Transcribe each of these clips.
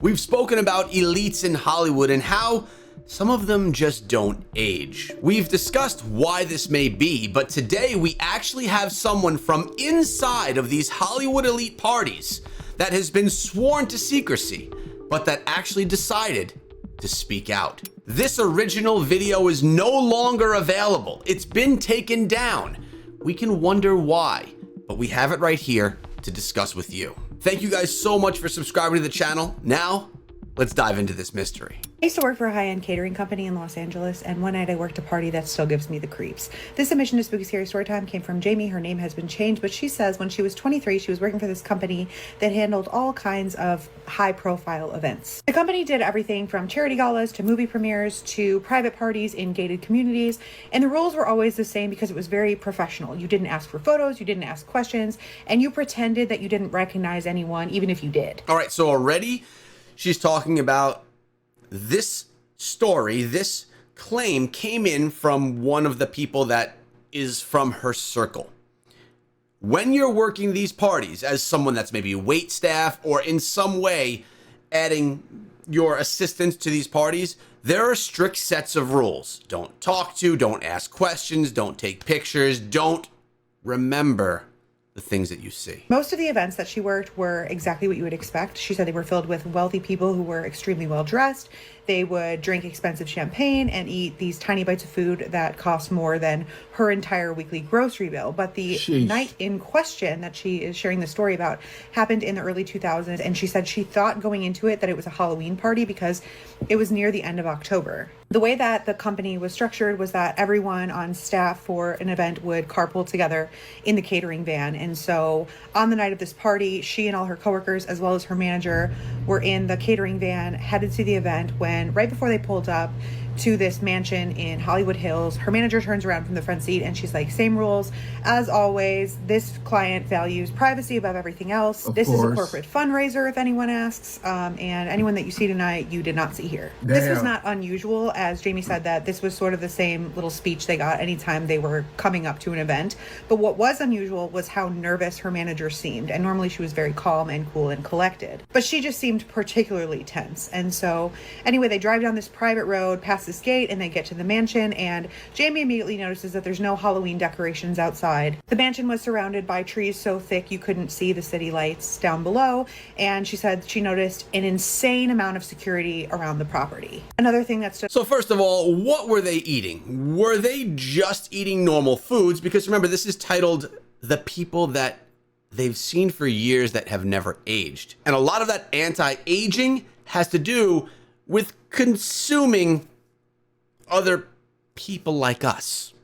We've spoken about elites in Hollywood and how some of them just don't age. We've discussed why this may be, but today we actually have someone from inside of these Hollywood elite parties that has been sworn to secrecy, but that actually decided to speak out. This original video is no longer available. It's been taken down. We can wonder why, but we have it right here to discuss with you. Thank you guys so much for subscribing to the channel. Now, let's dive into this mystery. I used to work for a high-end catering company in Los Angeles, and one night I worked a party that still gives me the creeps. This submission to Spooky Scary Storytime came from Jamie. Her name has been changed, but she says when she was 23, she was working for this company that handled all kinds of high-profile events. The company did everything from charity galas to movie premieres to private parties in gated communities, and the rules were always the same because it was very professional. You didn't ask for photos, you didn't ask questions, and you pretended that you didn't recognize anyone, even if you did. All right, so already she's talking about this story, this claim came in from one of the people that is from her circle. When you're working these parties as someone that's maybe wait staff or in some way adding your assistance to these parties, there are strict sets of rules. Don't talk to, don't ask questions, don't take pictures, don't remember the things that you see. Most of the events that she worked were exactly what you would expect. She said they were filled with wealthy people who were extremely well dressed. They would drink expensive champagne and eat these tiny bites of food that cost more than her entire weekly grocery bill. But the night in question that she is sharing the story about happened in the early 2000s. And she said she thought going into it that it was a Halloween party because it was near the end of October. The way that the company was structured was that everyone on staff for an event would carpool together in the catering van. And so on the night of this party, she and all her coworkers, as well as her manager, were in the catering van headed to the event when right before they pulled up to this mansion in Hollywood Hills, her manager turns around from the front seat and she's like, same rules as always. This client values privacy above everything else. This is a corporate fundraiser if anyone asks. And anyone that you see tonight, you did not see here. Damn. This was not unusual. As Jamie said, that this was sort of the same little speech they got anytime they were coming up to an event. But what was unusual was how nervous her manager seemed. And normally she was very calm and cool and collected, but she just seemed particularly tense. And so anyway, they drive down this private road past this gate and they get to the mansion, and Jamie immediately notices that there's no Halloween decorations outside. The mansion was surrounded by trees so thick you couldn't see the city lights down below, and she said she noticed an insane amount of security around the property. Another thing that's So first of all, what were they eating? Were they just eating normal foods? Because remember, this is titled The People That They've Seen for Years That Have Never Aged. And a lot of that anti-aging has to do with consuming other people like us,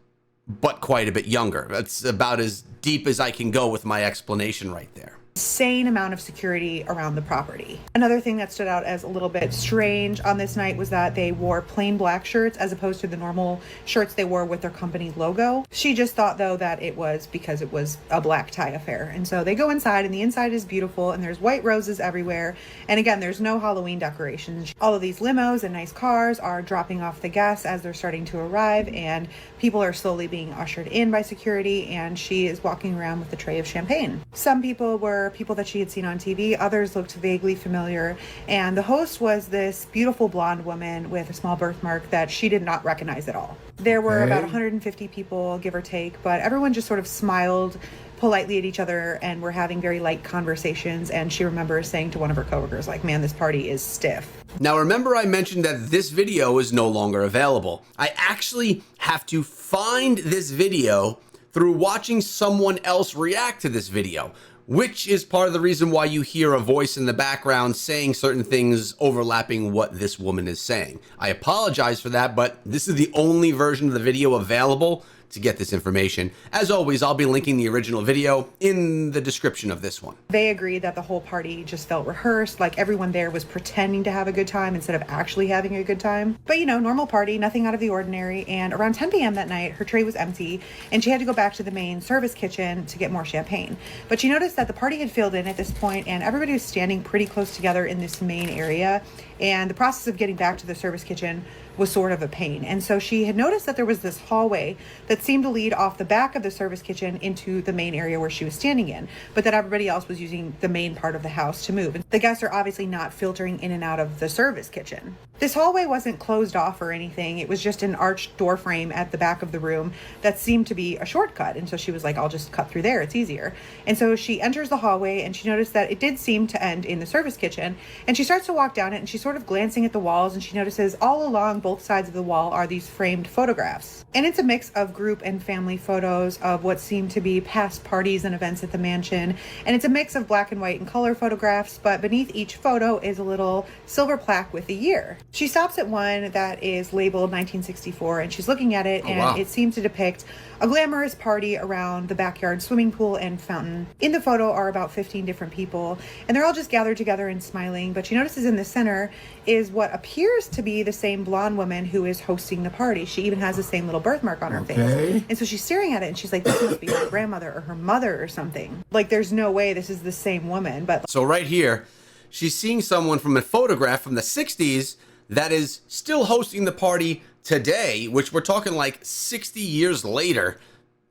but quite a bit younger. That's about as deep as I can go with my explanation right there. Insane amount of security around the property. Another thing that stood out as a little bit strange on this night was that they wore plain black shirts as opposed to the normal shirts they wore with their company logo. She just thought though that it was because it was a black tie affair. And so they go inside and the inside is beautiful and there's white roses everywhere. And again, there's no Halloween decorations. All of these limos and nice cars are dropping off the guests as they're starting to arrive, and people are slowly being ushered in by security, and she is walking around with a tray of champagne. Some people were people that she had seen on TV, others looked vaguely familiar, and the host was this beautiful blonde woman with a small birthmark that she did not recognize at all. There were about 150 people, give or take, but everyone just sort of smiled politely at each other and were having very light conversations, and she remembers saying to one of her coworkers, like, man, this party is stiff. Now remember I mentioned that this video is no longer available. I actually have to find this video through watching someone else react to this video, which is part of the reason why you hear a voice in the background saying certain things overlapping what this woman is saying. I apologize for that, but this is the only version of the video available to get this information. As always, I'll be linking the original video in the description of this one. They agreed that the whole party just felt rehearsed, like everyone there was pretending to have a good time instead of actually having a good time. But you know, normal party, nothing out of the ordinary. And around 10 p.m. that night, her tray was empty and she had to go back to the main service kitchen to get more champagne. But she noticed that the party had filled in at this point and everybody was standing pretty close together in this main area. And the process of getting back to the service kitchen was sort of a pain. And so she had noticed that there was this hallway that seemed to lead off the back of the service kitchen into the main area where she was standing in, but that everybody else was using the main part of the house to move. And the guests are obviously not filtering in and out of the service kitchen. This hallway wasn't closed off or anything. It was just an arched door frame at the back of the room that seemed to be a shortcut. And so she was like, I'll just cut through there. It's easier. And so she enters the hallway and she noticed that it did seem to end in the service kitchen. And she starts to walk down it and she's sort of glancing at the walls, and she notices all along both sides of the wall are these framed photographs. And it's a mix of group and family photos of what seem to be past parties and events at the mansion. And it's a mix of black and white and color photographs, but beneath each photo is a little silver plaque with the year. She stops at one that is labeled 1964 and she's looking at it, and wow. It seems to depict a glamorous party around the backyard swimming pool and fountain. In the photo are about 15 different people, and they're all just gathered together and smiling, but she notices in the center is what appears to be the same blonde woman who is hosting the party. She even has the same little birthmark on her face. And so she's staring at it and she's like, this must be her grandmother or her mother or something. Like, there's no way this is the same woman. But so right here, she's seeing someone from a photograph from the 60s that is still hosting the party today, which we're talking like 60 years later.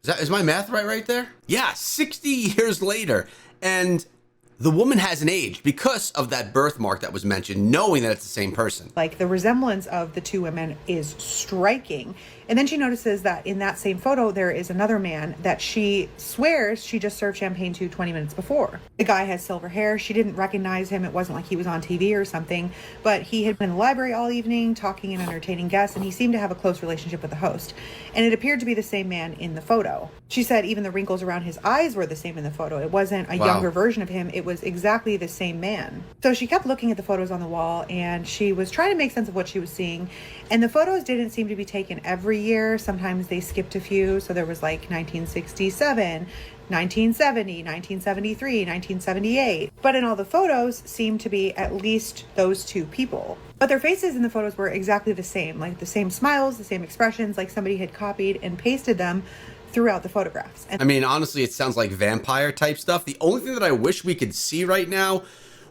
Is my math right there? Yeah, 60 years later. And the woman hasn't aged because of that birthmark that was mentioned, knowing that it's the same person. Like, the resemblance of the two women is striking. And then she notices that in that same photo, there is another man that she swears she just served champagne to 20 minutes before. The guy has silver hair. She didn't recognize him. It wasn't like he was on TV or something, but he had been in the library all evening talking and entertaining guests, and he seemed to have a close relationship with the host. And it appeared to be the same man in the photo. She said even the wrinkles around his eyes were the same in the photo. It wasn't a younger version of him. It was exactly the same man. So she kept looking at the photos on the wall, and she was trying to make sense of what she was seeing. And the photos didn't seem to be taken every year. Sometimes they skipped a few. So there was like 1967, 1970, 1973, 1978. But in all the photos seemed to be at least those two people. But their faces in the photos were exactly the same, like the same smiles, the same expressions, like somebody had copied and pasted them throughout the photographs. And I mean, honestly, it sounds like vampire type stuff. The only thing that I wish we could see right now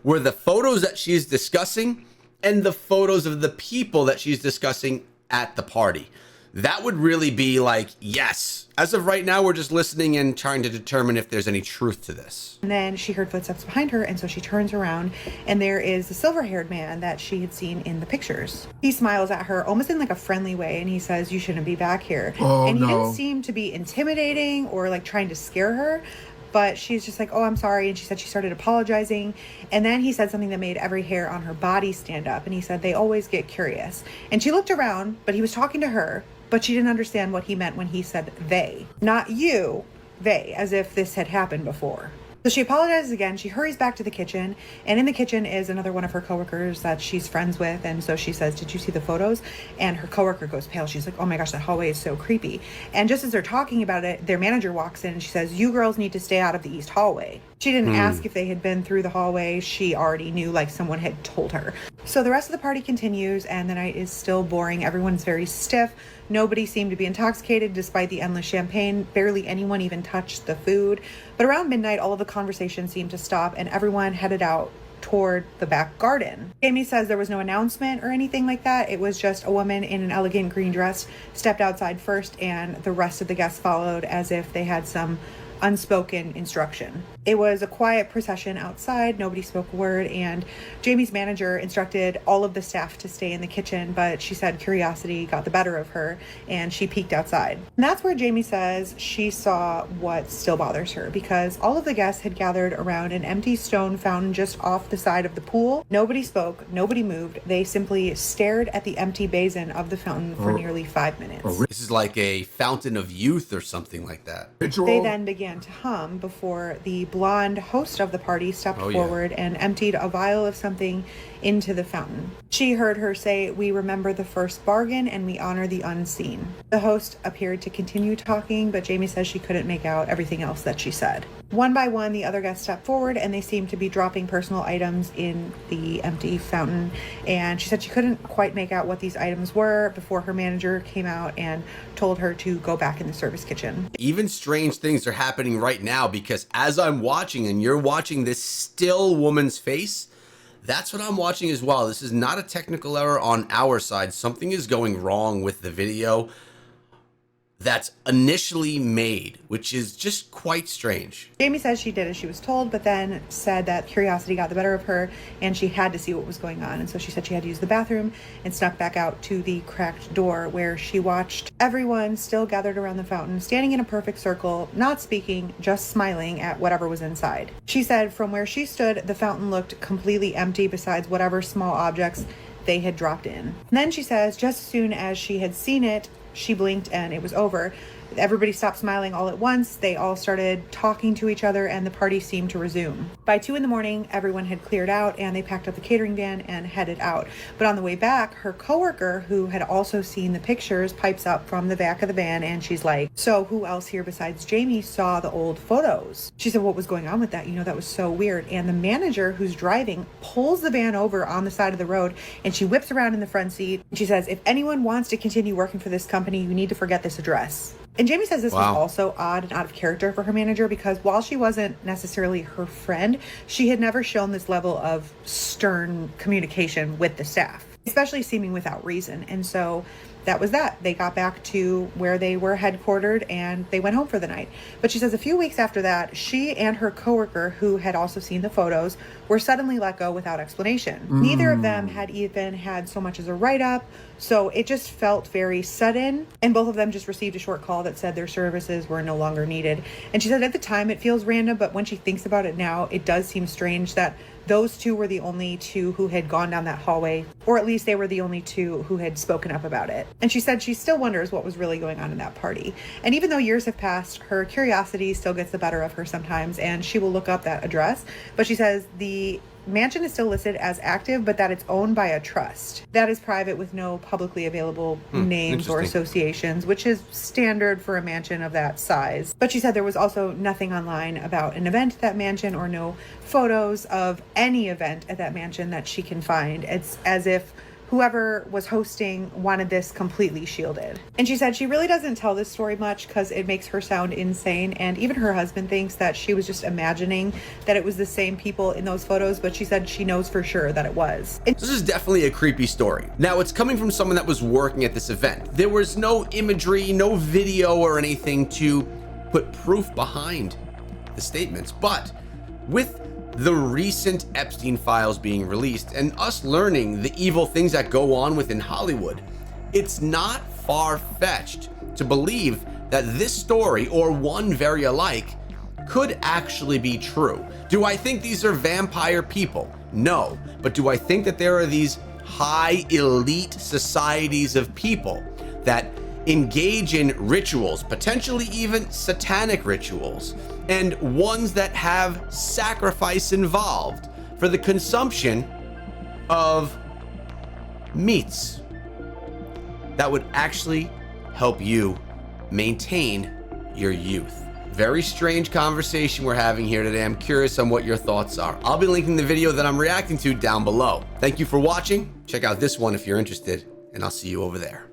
were the photos that she's discussing and the photos of the people that she's discussing at the party. That would really be like, yes. As of right now, we're just listening and trying to determine if there's any truth to this. And then she heard footsteps behind her, and so she turns around, and there is the silver-haired man that she had seen in the pictures. He smiles at her almost in like a friendly way, and he says, you shouldn't be back here. And he didn't seem to be intimidating or like trying to scare her, but she's just like, oh, I'm sorry. And she said she started apologizing. And then he said something that made every hair on her body stand up. And he said, they always get curious. And she looked around, but he was talking to her, but she didn't understand what he meant when he said they. Not you, they, as if this had happened before. So she apologizes again. She hurries back to the kitchen, and in the kitchen is another one of her coworkers that she's friends with. And so she says, did you see the photos? And her coworker goes pale. She's like, oh my gosh, that hallway is so creepy. And just as they're talking about it, their manager walks in and she says, you girls need to stay out of the east hallway. She didn't ask if they had been through the hallway. She already knew, like someone had told her. So the rest of the party continues, and the night is still boring. Everyone's very stiff. Nobody seemed to be intoxicated despite the endless champagne. Barely anyone even touched the food. But around midnight, all of the conversation seemed to stop, and everyone headed out toward the back garden. Jamie says there was no announcement or anything like that. It was just a woman in an elegant green dress stepped outside first, and the rest of the guests followed as if they had some unspoken instruction. It was a quiet procession outside. Nobody spoke a word, and Jamie's manager instructed all of the staff to stay in the kitchen, but she said curiosity got the better of her and she peeked outside. And that's where Jamie says she saw what still bothers her, because all of the guests had gathered around an empty stone fountain just off the side of the pool. Nobody spoke, nobody moved. They simply stared at the empty basin of the fountain for nearly 5 minutes. This is like a fountain of youth or something like that. They then began to hum before the blonde host of the party stepped forward and emptied a vial of something into the fountain. She heard her say, we remember the first bargain and we honor the unseen. The host appeared to continue talking, but Jamie says she couldn't make out everything else that she said. One by one, the other guests stepped forward and they seemed to be dropping personal items in the empty fountain. And she said she couldn't quite make out what these items were before her manager came out and told her to go back in the service kitchen. Even strange things are happening right now, because as I'm watching and you're watching this still woman's face, That's what I'm watching as well. This is not a technical error on our side. Something is going wrong with the video that's initially made, which is just quite strange. Jamie says she did as she was told, but then said that curiosity got the better of her and she had to see what was going on. And so she said she had to use the bathroom and snuck back out to the cracked door, where she watched everyone still gathered around the fountain, standing in a perfect circle, not speaking, just smiling at whatever was inside. She said from where she stood, the fountain looked completely empty besides whatever small objects they had dropped in. And then she says just as soon as she had seen it, she blinked and it was over. Everybody stopped smiling all at once. They all started talking to each other and the party seemed to resume. By 2 a.m, everyone had cleared out and they packed up the catering van and headed out. But on the way back, her coworker, who had also seen the pictures, pipes up from the back of the van and she's like, so who else here besides Jamie saw the old photos? She said, what was going on with that? You know, that was so weird. And the manager who's driving pulls the van over on the side of the road and she whips around in the front seat. She says, if anyone wants to continue working for this company, you need to forget this address. And Jamie says this was also odd and out of character for her manager, because while she wasn't necessarily her friend, she had never shown this level of stern communication with the staff, especially seeming without reason. And so that was that. They got back to where they were headquartered and they went home for the night. But she says a few weeks after that, she and her coworker, who had also seen the photos, were suddenly let go without explanation. Neither of them had even had so much as a write-up, so it just felt very sudden. And both of them just received a short call that said their services were no longer needed. And she said at the time it feels random, but when she thinks about it now, it does seem strange that those two were the only two who had gone down that hallway, or at least they were the only two who had spoken up about it. And she said she still wonders what was really going on in that party. And even though years have passed, her curiosity still gets the better of her sometimes, and she will look up that address. But she says the mansion is still listed as active, but that it's owned by a trust that is private with no publicly available names or associations, which is standard for a mansion of that size. But she said there was also nothing online about an event at that mansion or no photos of any event at that mansion that she can find. It's as if whoever was hosting wanted this completely shielded. And she said she really doesn't tell this story much because it makes her sound insane. And even her husband thinks that she was just imagining that it was the same people in those photos, but she said she knows for sure that it was. This is definitely a creepy story. Now, it's coming from someone that was working at this event. There was no imagery, no video or anything to put proof behind the statements. But with the recent Epstein files being released and us learning the evil things that go on within Hollywood, it's not far-fetched to believe that this story, or one very alike, could actually be true. Do I think these are vampire people? No. But do I think that there are these high elite societies of people that engage in rituals, potentially even satanic rituals, and ones that have sacrifice involved for the consumption of meats that would actually help you maintain your youth? Very strange conversation we're having here today. I'm curious on what your thoughts are. I'll be linking the video that I'm reacting to down below. Thank you for watching. Check out this one if you're interested, and I'll see you over there.